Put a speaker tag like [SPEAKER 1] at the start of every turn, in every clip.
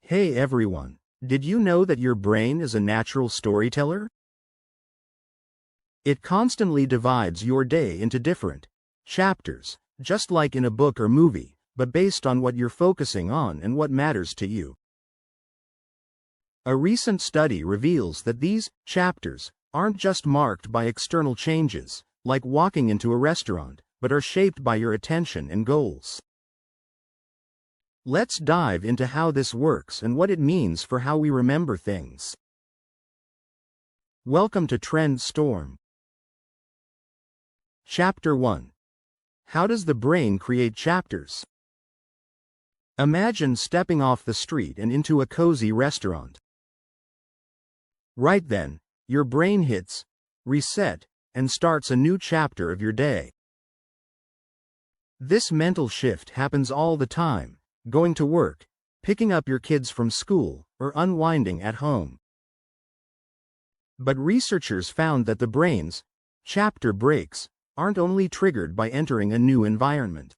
[SPEAKER 1] Hey everyone, did you know that your brain is a natural storyteller? It constantly divides your day into different chapters, just like in a book or movie, but based on what you're focusing on and what matters to you. A recent study reveals that these chapters aren't just marked by external changes, like walking into a restaurant, but are shaped by your attention and goals. Let's dive into how this works and what it means for how we remember things. Welcome to Trend Storm. Chapter 1. How does the brain create chapters? Imagine stepping off the street and into a cozy restaurant. Right then, your brain hits reset and starts a new chapter of your day. This mental shift happens all the time. Going to work, picking up your kids from school, or unwinding at home. But researchers found that the brain's chapter breaks aren't only triggered by entering a new environment.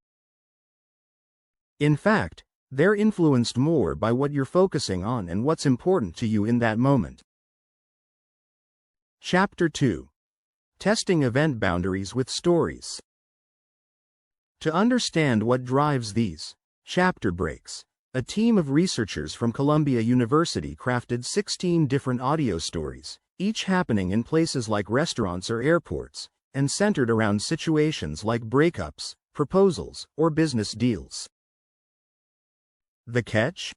[SPEAKER 1] In fact, they're influenced more by what you're focusing on and what's important to you in that moment. Chapter 2. Testing event boundaries with stories. To understand what drives these chapter breaks, a team of researchers from Columbia University crafted 16 different audio stories, each happening in places like restaurants or airports, and centered around situations like breakups, proposals, or business deals. The catch?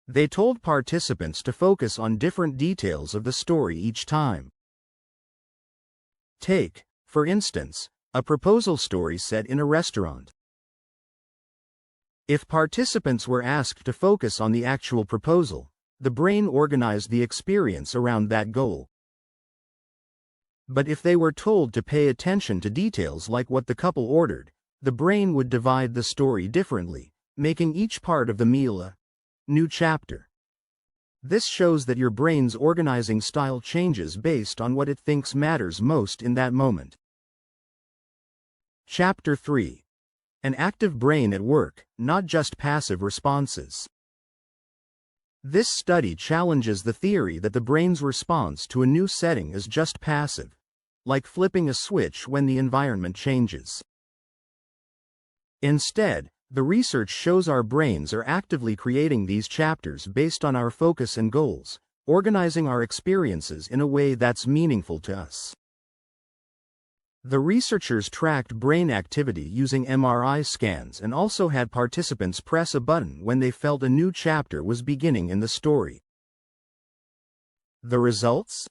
[SPEAKER 1] They told participants to focus on different details of the story each time. Take, for instance, a proposal story set in a restaurant. If participants were asked to focus on the actual proposal, the brain organized the experience around that goal. But if they were told to pay attention to details like what the couple ordered, the brain would divide the story differently, making each part of the meal a new chapter. This shows that your brain's organizing style changes based on what it thinks matters most in that moment. Chapter 3. An active brain at work, not just passive responses. This study challenges the theory that the brain's response to a new setting is just passive, like flipping a switch when the environment changes. Instead, the research shows our brains are actively creating these chapters based on our focus and goals, organizing our experiences in a way that's meaningful to us. The researchers tracked brain activity using MRI scans and also had participants press a button when they felt a new chapter was beginning in the story. The results?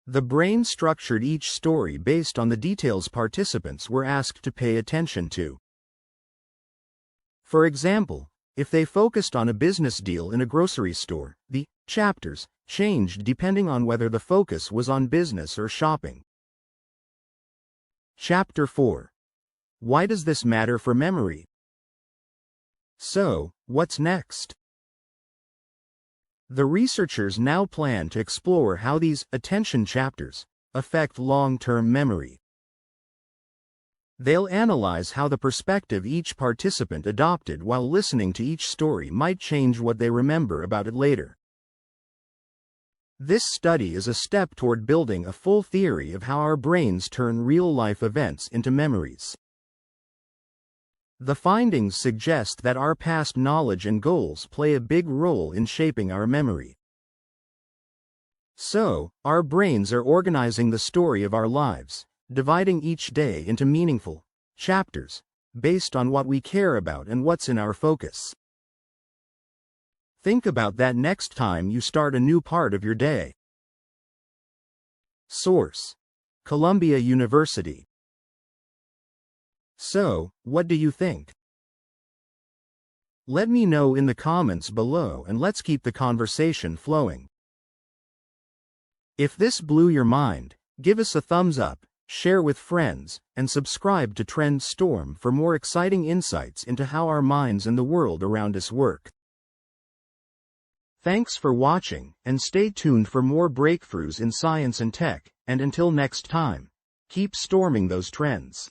[SPEAKER 1] The brain structured each story based on the details participants were asked to pay attention to. For example, if they focused on a business deal in a grocery store, the chapters changed depending on whether the focus was on business or shopping. Chapter 4. Why does this matter for memory? So, what's next? The researchers now plan to explore how these attention chapters affect long-term memory. They'll analyze how the perspective each participant adopted while listening to each story might change what they remember about it later. This study is a step toward building a full theory of how our brains turn real-life events into memories. The findings suggest that our past knowledge and goals play a big role in shaping our memory. So, our brains are organizing the story of our lives, dividing each day into meaningful chapters, based on what we care about and what's in our focus. Think about that next time you start a new part of your day. Source: Columbia University. So, what do you think? Let me know in the comments below and let's keep the conversation flowing. If this blew your mind, give us a thumbs up, share with friends, and subscribe to Trend Storm for more exciting insights into how our minds and the world around us work. Thanks for watching, and stay tuned for more breakthroughs in science and tech, and until next time, keep storming those trends.